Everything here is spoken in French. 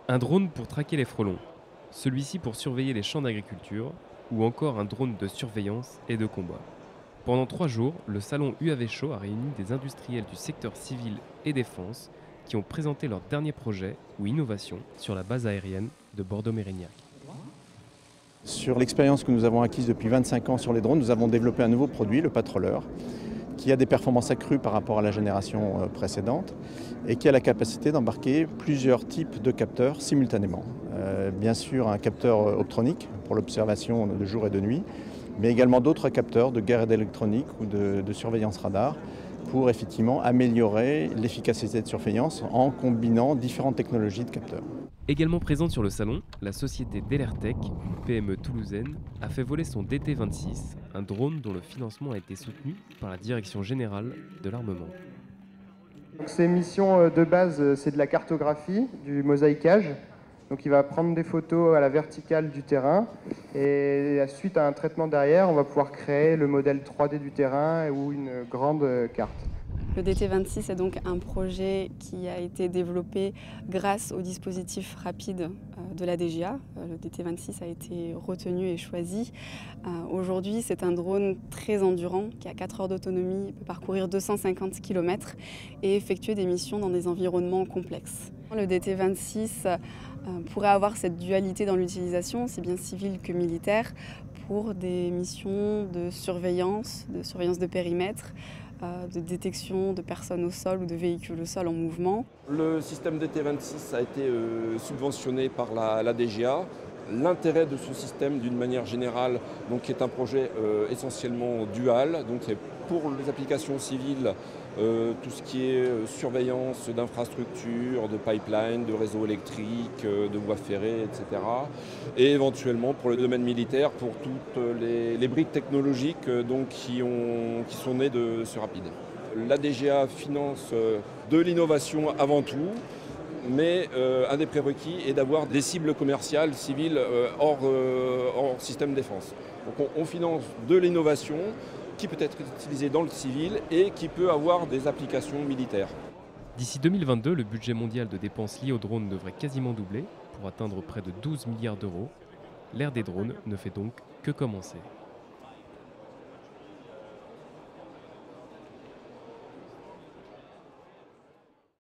Un drone pour traquer les frelons, celui-ci pour surveiller les champs d'agriculture, ou encore un drone de surveillance et de combat. Pendant 3 jours, le salon UAV Show a réuni des industriels du secteur civil et défense qui ont présenté leurs derniers projets ou innovations sur la base aérienne de Bordeaux-Mérignac. Sur l'expérience que nous avons acquise depuis 25 ans sur les drones, nous avons développé un nouveau produit, le Patroller, qui a des performances accrues par rapport à la génération précédente et qui a la capacité d'embarquer plusieurs types de capteurs simultanément. Bien sûr, un capteur optronique pour l'observation de jour et de nuit, mais également d'autres capteurs de guerre électronique ou de surveillance radar pour effectivement améliorer l'efficacité de surveillance en combinant différentes technologies de capteurs. Également présente sur le salon, la société Delertec, une PME toulousaine, a fait voler son DT-26, un drone dont le financement a été soutenu par la Direction générale de l'armement. Donc, ses missions de base, c'est de la cartographie, du mosaïquage. Donc il va prendre des photos à la verticale du terrain et suite à un traitement derrière, on va pouvoir créer le modèle 3D du terrain ou une grande carte. Le DT26 est donc un projet qui a été développé grâce au dispositif rapide de la DGA. Le DT26 a été retenu et choisi. Aujourd'hui, c'est un drone très endurant qui a 4 heures d'autonomie, peut parcourir 250 km et effectuer des missions dans des environnements complexes. Le DT26 pourrait avoir cette dualité dans l'utilisation, aussi bien civile que militaire, pour des missions de surveillance de périmètre, de détection de personnes au sol ou de véhicules au sol en mouvement. Le système DT26 a été subventionné par la DGA. L'intérêt de ce système, d'une manière générale, donc, est un projet essentiellement dual. Donc, c'est pour les applications civiles, tout ce qui est surveillance d'infrastructures, de pipelines, de réseaux électriques, de voies ferrées, etc. Et éventuellement pour le domaine militaire, pour toutes les briques technologiques qui sont nées de ce rapide. La DGA finance de l'innovation avant tout, mais un des prérequis est d'avoir des cibles commerciales civiles hors système défense. Donc on finance de l'innovation qui peut être utilisée dans le civil et qui peut avoir des applications militaires. D'ici 2022, le budget mondial de dépenses liées aux drones devrait quasiment doubler pour atteindre près de 12 milliards d'euros. L'ère des drones ne fait donc que commencer.